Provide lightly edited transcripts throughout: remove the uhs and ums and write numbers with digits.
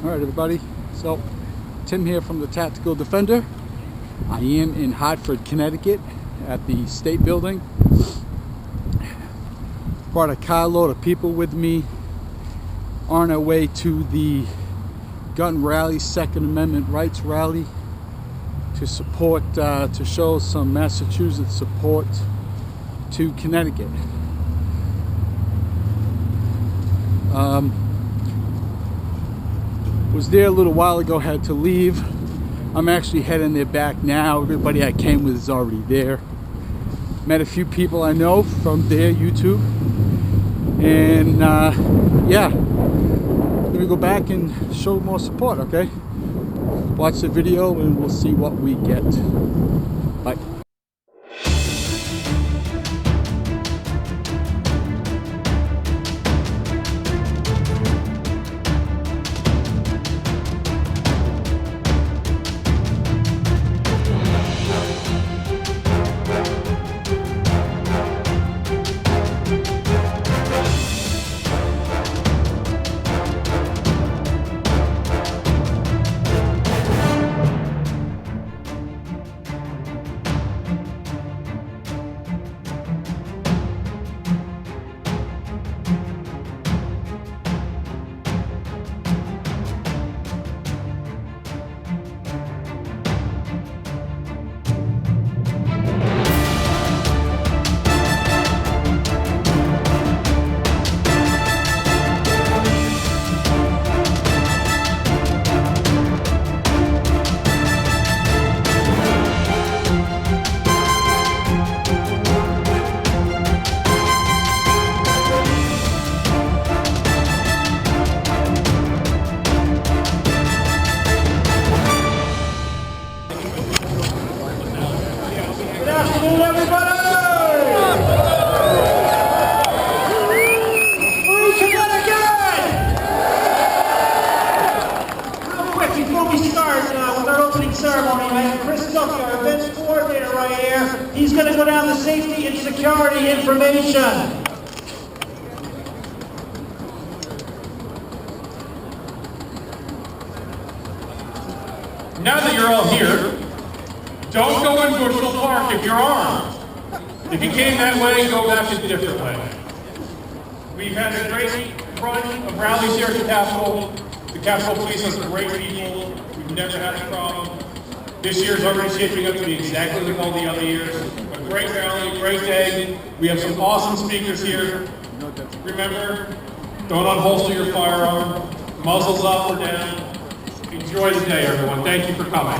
Alright everybody, so Tim here from the Tactical Defender. I am in Hartford, Connecticut at the State Building. Brought a carload of people with me on our way to the gun rally, Second Amendment rights rally, to support, to show some Massachusetts support to Connecticut. Was there a little while ago, had to leave. I'm actually heading there back now. Everybody I came with is already there. Met a few people I know from their YouTube. And yeah, I'm gonna go back and show more support, okay? Watch the video and we'll see what we get. Bye. He's going to go down the safety and security information. Now that you're all here, don't go in Bushel Park if you're armed. If you came that way, go back a different way. We've had a great run of rallies here at the Capitol. The Capitol Police has great people. We've never had a problem. This year's already shaping up to be exactly like all the other years. A great rally, a great day. We have some awesome speakers here. Remember, don't unholster your firearm. Muzzles up or down. Enjoy the day, everyone. Thank you for coming.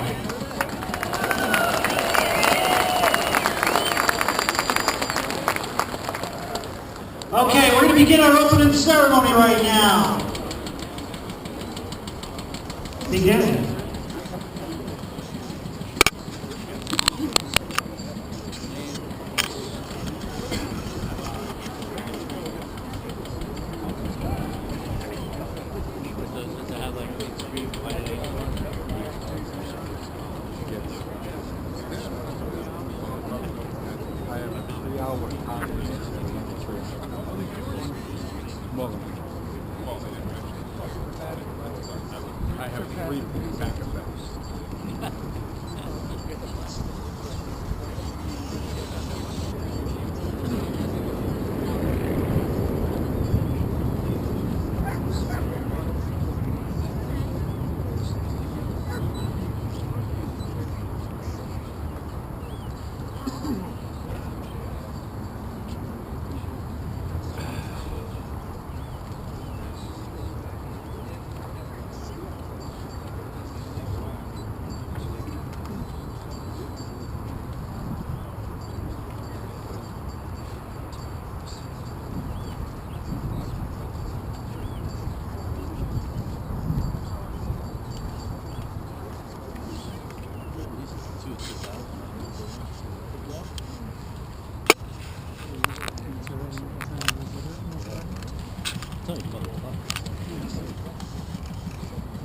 Okay, we're going to begin our opening ceremony right now. Begin. I have 3 back effects.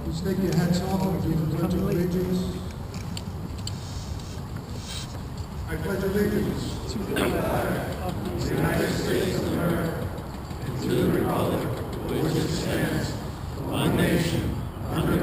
Please take your hats off and do the Pledge of Allegiance. I pledge allegiance to the flag of the United States of America and to the republic for which it stands, one nation, under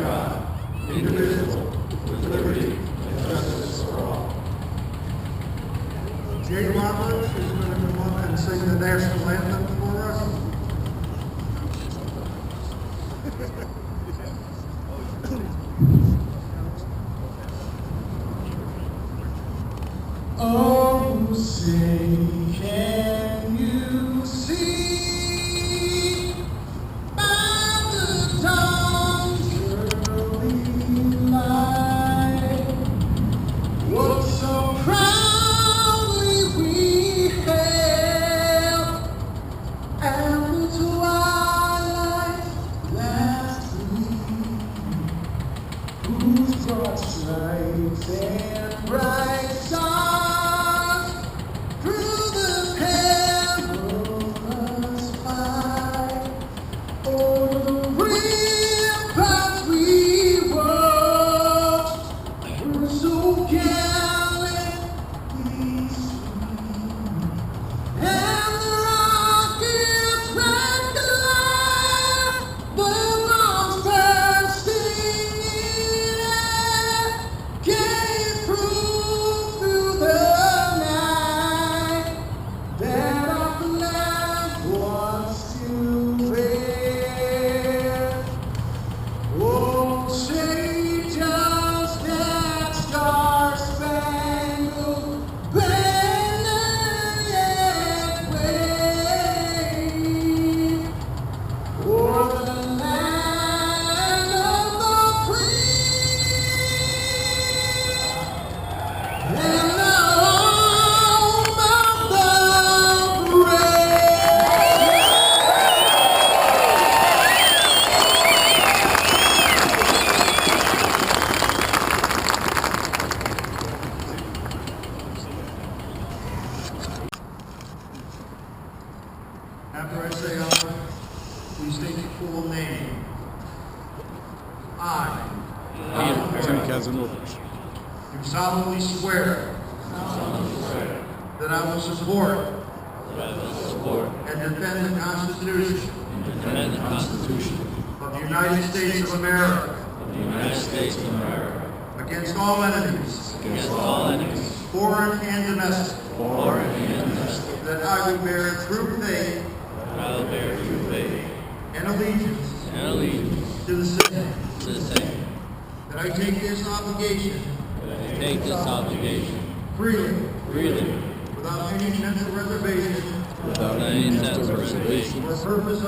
Oh, say, can you see by the dawn's early light what so proudly we hailed, and the twilight last gleam, whose broad stripes and bright stars through the perilous fight, o'er the ramparts we watched, were so gallantly streamed, and the rockets ran glare, the bombs bursting in air, gave proof through the night that our flag was still there. Oh, say just that star-spangled banner yet wave o'er the land of the free and the home of the brave. After I say honor, please state your full name. I Tim Casanova. do solemnly swear that I will support and defend the Constitution of the United States of America against all enemies, foreign and domestic, that I will bear true faith and allegiance to the same, that I take this obligation freely, without any mental reservation or purpose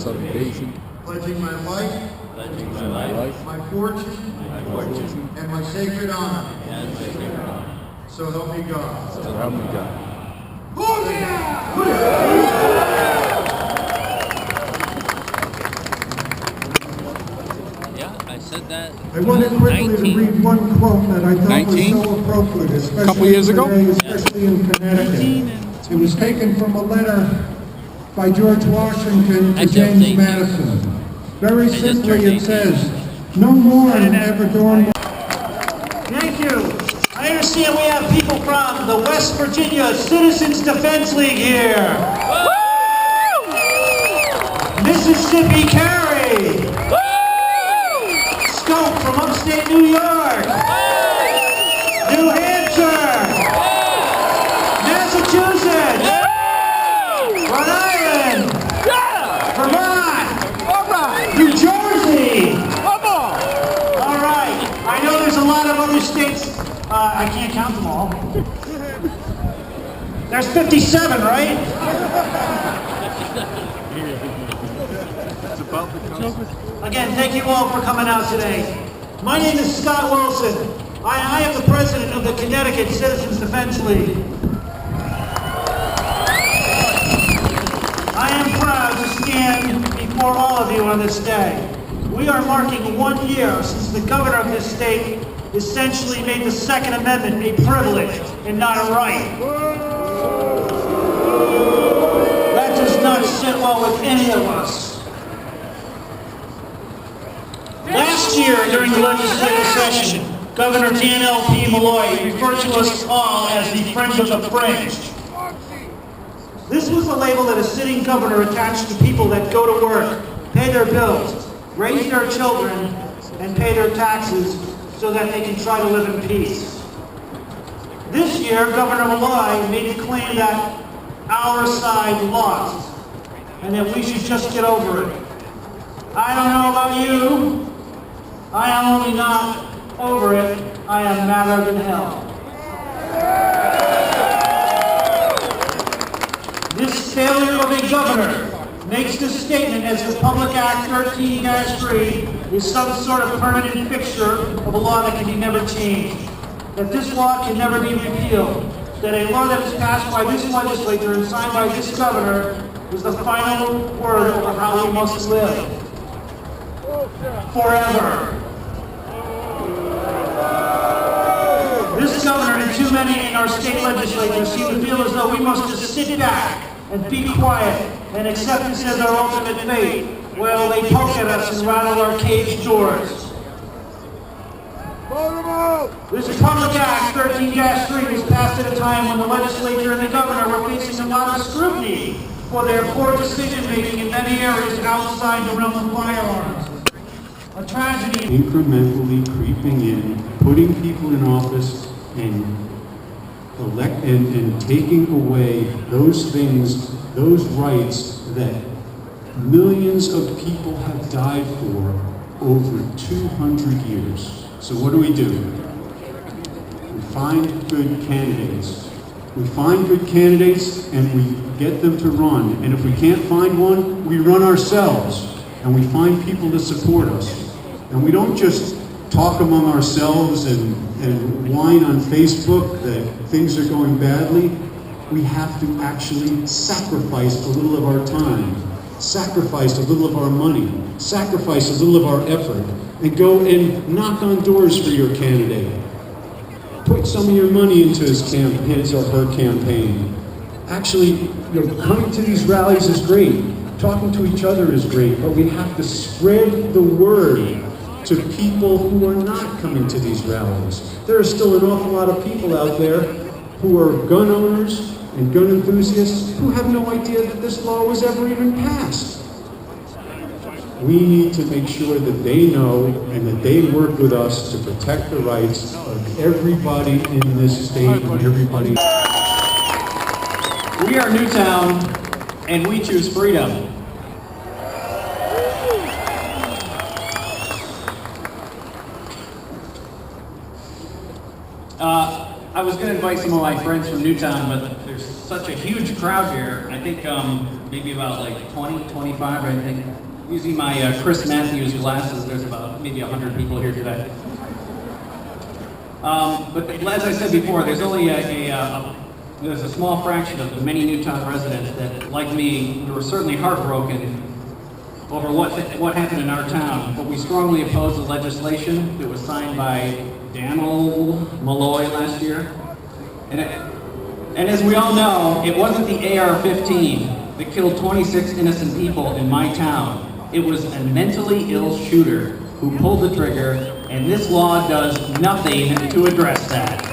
of evasion, pledging my life, my fortune, and my sacred honor. So help me God. So help me God. Yeah, I said that. I wanted quickly to read one quote that I thought 19? was so appropriate, especially Couple years ago? today, especially in Connecticut. It was taken from a letter by George Washington to I just James think- Madison. Very just simply, turned it 18. says, "No mourn ever adorn." Thank you. I understand we have people from the West Virginia Citizens Defense League here. Mississippi Carry. Scope from upstate New York. New Hampshire. Massachusetts. Rhode Island. Vermont. New Jersey. All right. I know there's a lot of other states. I can't count them all. There's 57, right? Again, thank you all for coming out today. My name is Scott Wilson. I am the president of the Connecticut Citizens Defense League. I am proud to stand before all of you on this day. We are marking 1 year since the governor of this state essentially made the Second Amendment a privilege and not a right. That does not sit well with any of us. Last year, during the legislative session, Governor Dan L.P. Malloy referred to us all as the Friends of the Fringe. This was a label that a sitting governor attached to people that go to work, pay their bills, raise their children, and pay their taxes so that they can try to live in peace. This year, Governor Malloy made the claim that our side lost and that we should just get over it. I don't know about you. I am only not over it. I am madder than hell. This failure of a governor makes the statement as Republic Act 13-3 is some sort of permanent fixture of a law that can be never changed. That this law can never be repealed. That a law that is passed by this legislature and signed by this governor is the final word over how we must live. Forever. This governor and too many in our state legislature seem to feel as though we must just sit back and be quiet and accept this as our ultimate fate. Well, they poke at us and rattle our cage doors. This Republic Act 13-3 was passed at a time when the legislature and the governor were facing a lot of scrutiny for their poor decision-making in many areas outside the realm of firearms. A tragedy. Incrementally creeping in, putting people in office, and taking away those things, those rights that millions of people have died for over 200 years. So what do? We find good candidates. We find good candidates and we get them to run. And if we can't find one, we run ourselves. And we find people to support us. And we don't just talk among ourselves and whine on Facebook that things are going badly. We have to actually sacrifice a little of our time, sacrifice a little of our money, sacrifice a little of our effort, and go and knock on doors for your candidate. Put some of your money into his or her campaign. Actually, coming to these rallies is great. Talking to each other is great, but we have to spread the word to people who are not coming to these rallies. There are still an awful lot of people out there who are gun owners and gun enthusiasts who have no idea that this law was ever even passed. We need to make sure that they know and that they work with us to protect the rights of everybody in this state and everybody. We are Newtown, and we choose freedom. I was going to invite some of my friends from Newtown, but there's such a huge crowd here. I think maybe about like 20, 25, I think. Using my Chris Matthews glasses, there's about maybe 100 people here today. But as I said before, there's only there's a small fraction of the many Newtown residents that, like me, were certainly heartbroken over what happened in our town. But we strongly oppose the legislation that was signed by Daniel Malloy last year. And as we all know, it wasn't the AR-15 that killed 26 innocent people in my town. It was a mentally ill shooter who pulled the trigger, and this law does nothing to address that.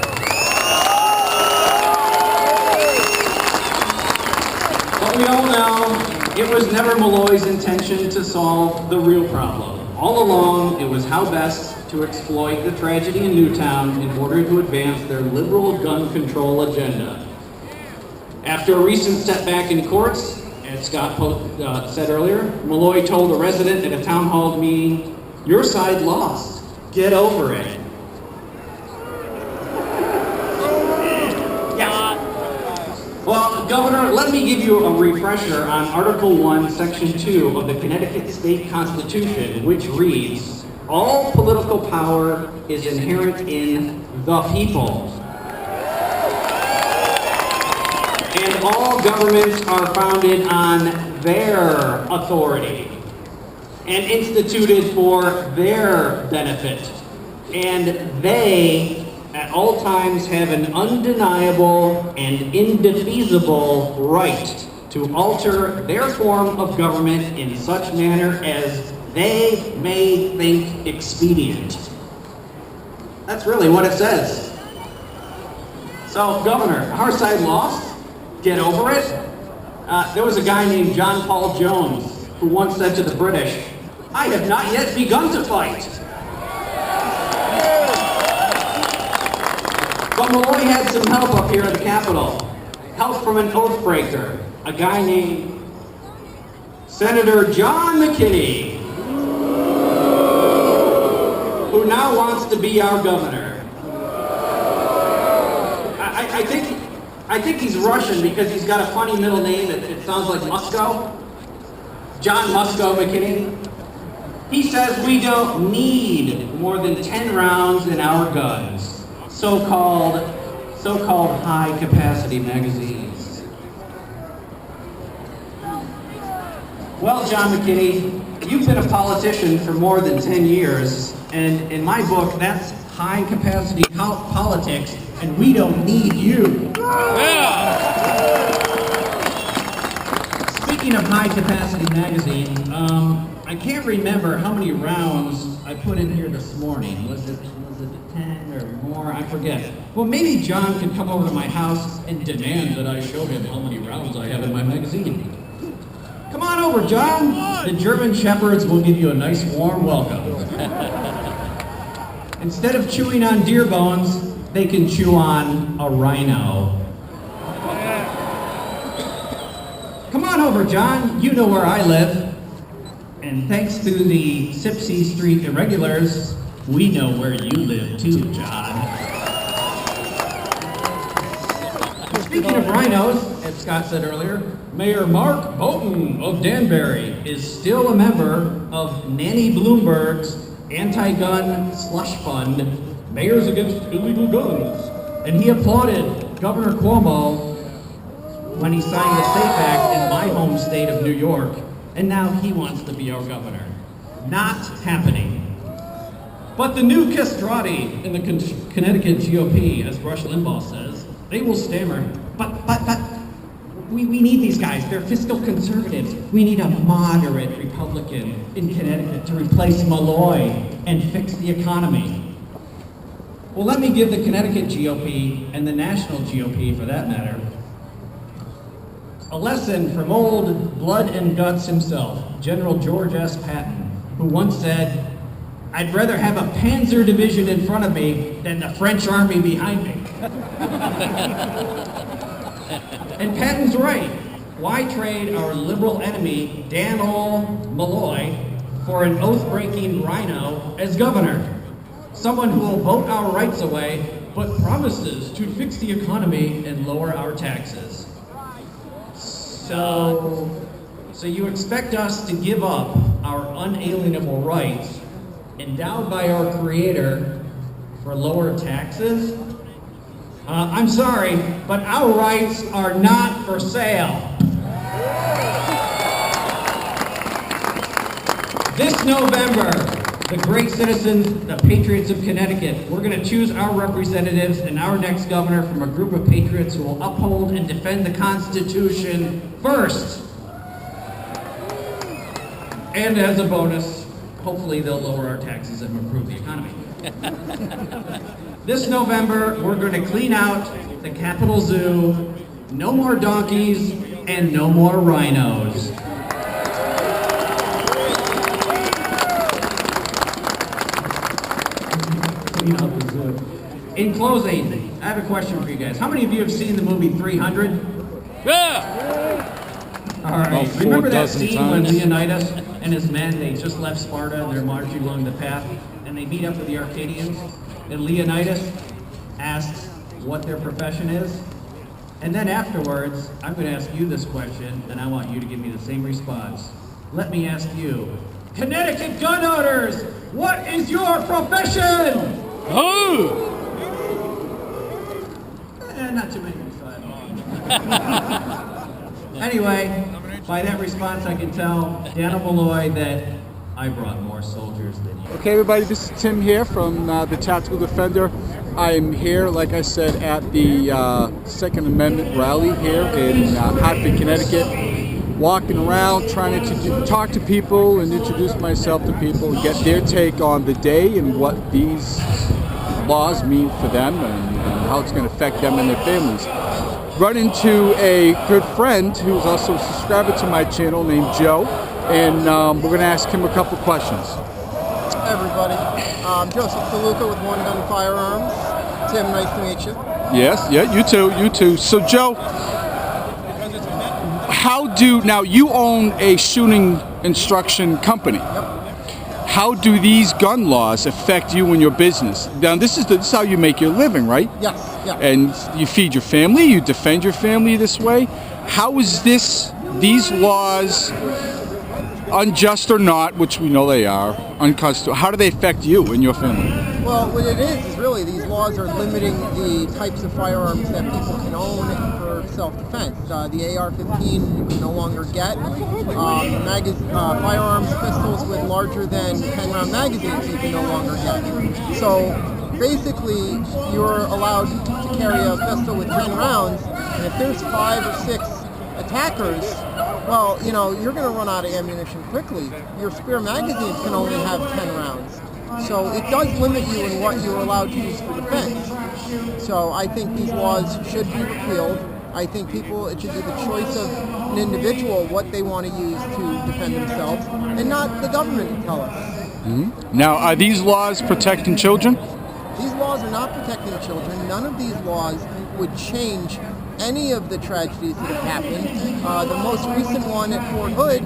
But we all know it was never Malloy's intention to solve the real problem. All along, it was how best to exploit the tragedy in Newtown in order to advance their liberal gun control agenda. After a recent setback in courts, as Scott said earlier, Malloy told a resident at a town hall meeting, "Your side lost. Get over it." Yeah. Well, Governor, let me give you a refresher on Article 1, Section 2 of the Connecticut State Constitution, which reads, "All political power is inherent in the people. And all governments are founded on their authority and instituted for their benefit. And they, at all times, have an undeniable and indefeasible right to alter their form of government in such manner as they may think expedient." That's really what it says. So, Governor, our side lost. Get over it. There was a guy named John Paul Jones who once said to the British, "I have not yet begun to fight." But Malloy had some help up here at the Capitol. Help from an oath breaker, a guy named Senator John McKinney. who now wants to be our governor. I think he's Russian because he's got a funny middle name. It sounds like Musko. John Musko McKinney. He says we don't need more than 10 rounds in our guns. So-called high-capacity magazines. Well, John McKinney, you've been a politician for more than 10 years, and in my book, that's high-capacity politics, and we don't need you. Speaking of high-capacity magazine, I can't remember how many rounds I put in here this morning. Was it 10 or more? I forget. Well, maybe John could come over to my house and demand that I show him how many rounds I have in my magazine. Come on over, John. The German Shepherds will give you a nice warm welcome. Instead of chewing on deer bones, they can chew on a rhino. Come on over, John. You know where I live. And thanks to the Sipsey Street Irregulars, we know where you live too, John. Speaking of rhinos, as Scott said earlier, Mayor Mark Bowden of Danbury is still a member of Nanny Bloomberg's anti-gun slush fund, Mayors Against Illegal Guns. And he applauded Governor Cuomo when he signed the SAFE Act in my home state of New York, and now he wants to be our governor. Not happening. But the new castrati in the Connecticut GOP, as Rush Limbaugh says, they will stammer, but we need these guys. They're fiscal conservatives. We need a moderate Republican in Connecticut to replace Malloy and fix the economy. Well, let me give the Connecticut GOP, and the national GOP for that matter, a lesson from old blood and guts himself, General George S. Patton, who once said, "I'd rather have a Panzer division in front of me than the French army behind me." And Patton's right. Why trade our liberal enemy, Daniel Malloy, for an oath-breaking rhino as governor? Someone who will vote our rights away, but promises to fix the economy and lower our taxes. So you expect us to give up our unalienable rights endowed by our Creator for lower taxes? I'm sorry, but our rights are not for sale. This November, the great citizens, the patriots of Connecticut, we're going to choose our representatives and our next governor from a group of patriots who will uphold and defend the Constitution first. And as a bonus, hopefully they'll lower our taxes and improve the economy. This November, we're going to clean out the Capitol Zoo, no more donkeys, and no more rhinos. In closing, I have a question for you guys. How many of you have seen the movie 300? Yeah! All right. Remember that scene when Leonidas and his men, they just left Sparta and they're marching along the path, and they meet up with the Arcadians, and Leonidas asks what their profession is? And then afterwards, I'm going to ask you this question, and I want you to give me the same response. Let me ask you, Connecticut gun owners, what is your profession? Oh! Not too many. Anyway, by that response, I can tell Daniel Malloy that I brought more soldiers than you. Okay, everybody, this is Tim here from the Tactical Defender. I am here, like I said, at the Second Amendment rally here in Hartford, Connecticut. Walking around, trying to talk to people and introduce myself to people, get their take on the day and what these laws mean for them and how it's going to affect them and their families. Run into a good friend who's also a subscriber to my channel named Joe, and we're going to ask him a couple questions. Hi everybody, I'm Joseph DeLuca with One Gun Firearms. Tim, nice to meet you. Yes, yeah, you too. So Joe, now you own a shooting instruction company. Yep. how do these gun laws affect you and your business? Now, this is how you make your living, right? Yes, yeah. And you feed your family, you defend your family this way. How is these laws, unjust or not, which we know they are, unconstitutional, how do they affect you and your family? Well, what it is really these laws are limiting the types of firearms that people can own for self-defense. The AR-15 you can no longer get. Firearms, pistols with larger than 10-round magazines you can no longer get. So basically, you're allowed to carry a pistol with 10 rounds, and if there's 5 or 6 attackers, well, you know, you're going to run out of ammunition quickly. Your spare magazines can only have 10 rounds. So it does limit you in what you're allowed to use for defense. So I think these laws should be repealed. I think it should be the choice of an individual what they want to use to defend themselves, and not the government to tell us. Mm-hmm. Now, are these laws protecting children? These laws are not protecting children. None of these laws would change any of the tragedies that have happened. The most recent one at Fort Hood,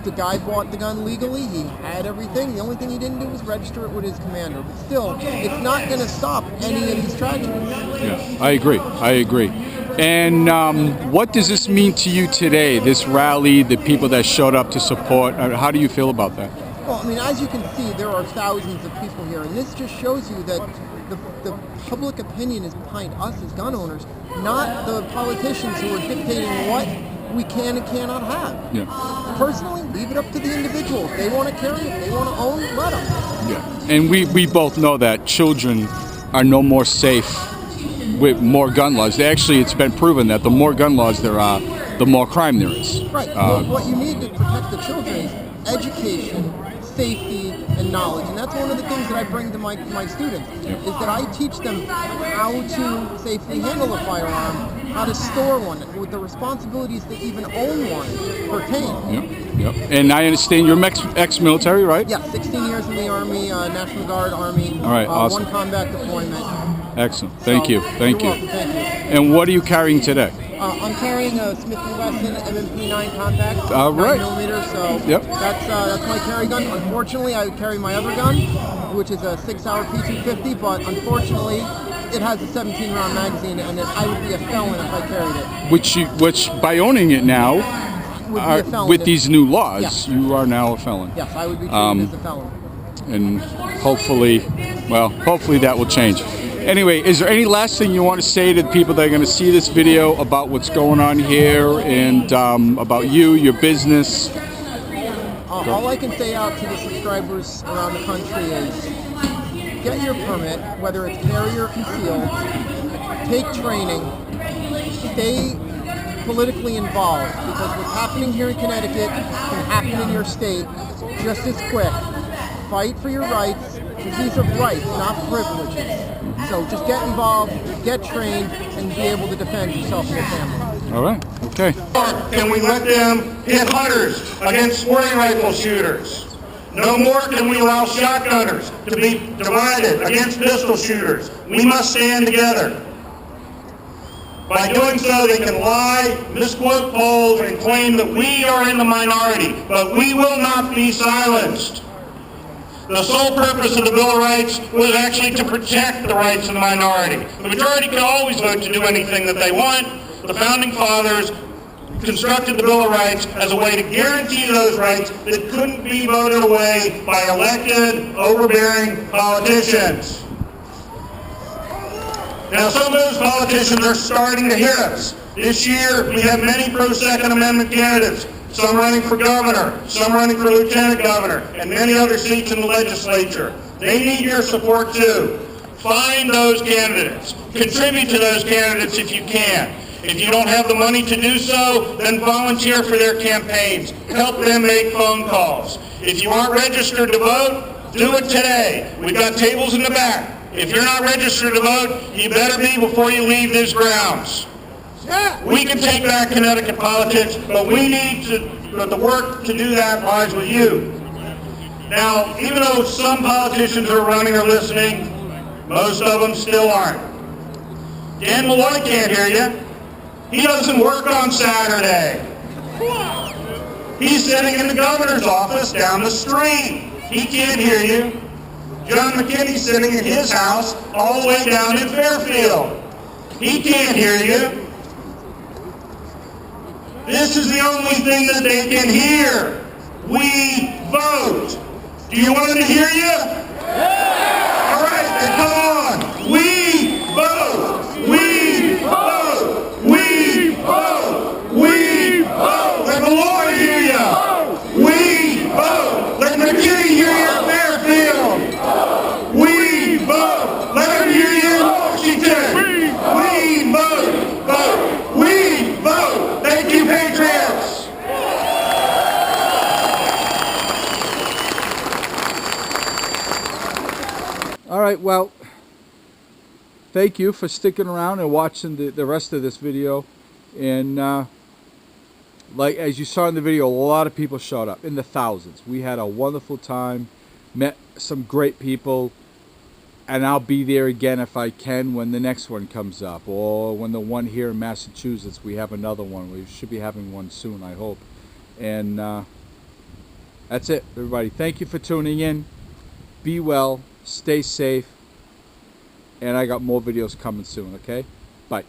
the guy bought the gun legally, he had everything, the only thing he didn't do was register it with his commander. But still, it's not going to stop any of these tragedies. Yeah, I agree. And what does this mean to you today, this rally, the people that showed up to support? How do you feel about that? Well, I mean, as you can see, there are thousands of people here, and this just shows you that the public opinion is behind us as gun owners, not the politicians who are dictating what we can and cannot have. Yeah. Personally, leave it up to the individual. If they want to carry it, they want to own it, let them. Yeah. And we both know that children are no more safe with more gun laws. Actually, it's been proven that the more gun laws there are, the more crime there is. Right. Well, what you need to protect the children is education, safety, and knowledge. And that's one of the things that I bring to my students, is that I teach them how to safely handle a firearm, how to store one, with the responsibilities to even own one pertain. Yep. And I understand you're ex-military, right? Yeah, 16 years in the Army, National Guard, Army. All right, awesome. 1 combat deployment. Excellent. Thank you. Welcome. Thank you. And what are you carrying today? I'm carrying a Smith & Wesson M&P9 compact, right. 9mm, so yep. That's my carry gun. Unfortunately, I would carry my other gun, which is a 6-hour P250, but unfortunately, it has a 17-round magazine, and I would be a felon if I carried it. Which by owning it now, would be a felon with these new laws, yes. You are now a felon. Yes, I would be treated as a felon. And hopefully that will change. Anyway, is there any last thing you want to say to the people that are going to see this video about what's going on here and about you, your business? All I can say out to the subscribers around the country is get your permit, whether it's carry or concealed, take training, stay politically involved, because what's happening here in Connecticut can happen in your state just as quick. Fight for your rights, because these are rights, not privileges. So just get involved, get trained, and be able to defend yourself and your family. All right, okay. Can we let them hit hunters against sporting rifle shooters? No more can we allow shotgunners to be divided against pistol shooters. We must stand together. By doing so, they can lie, misquote polls, and claim that we are in the minority, but we will not be silenced. The sole purpose of the Bill of Rights was actually to protect the rights of the minority. The majority can always vote to do anything that they want. The Founding Fathers constructed the Bill of Rights as a way to guarantee those rights that couldn't be voted away by elected, overbearing politicians. Now, some of those politicians are starting to hear us. This year, we have many pro-Second Amendment candidates. Some running for governor, some running for lieutenant governor, and many other seats in the legislature. They need your support too. Find those candidates. Contribute to those candidates if you can. If you don't have the money to do so, then volunteer for their campaigns. Help them make phone calls. If you aren't registered to vote, do it today. We've got tables in the back. If you're not registered to vote, you better be before you leave these grounds. We can take back Connecticut politics, but we need the work to do that lies with you. Now, even though some politicians are running or listening, most of them still aren't. Dan Malloy can't hear you. He doesn't work on Saturday. He's sitting in the governor's office down the street. He can't hear you. John McKinney's sitting in his house all the way down in Fairfield. He can't hear you. This is the only thing that they can hear. We vote. Do you want them to hear you? Yeah! All right, then come on. We vote. We vote. We vote. We vote. Let the Lord hear you. We vote. Let McKinney hear you in Fairfield. We vote. Let him hear you in Washington. We vote. Vote. We vote. Thank you, Patriots. All right, well, thank you for sticking around and watching the rest of this video. And like as you saw in the video, a lot of people showed up, in the thousands. We had a wonderful time, met some great people, and I'll be there again if I can when the next one comes up, or when the one here in Massachusetts, we have another one. We should be having one soon, I hope. And that's it, everybody. Thank you for tuning in. Be well. Stay safe, and I got more videos coming soon, okay? Bye.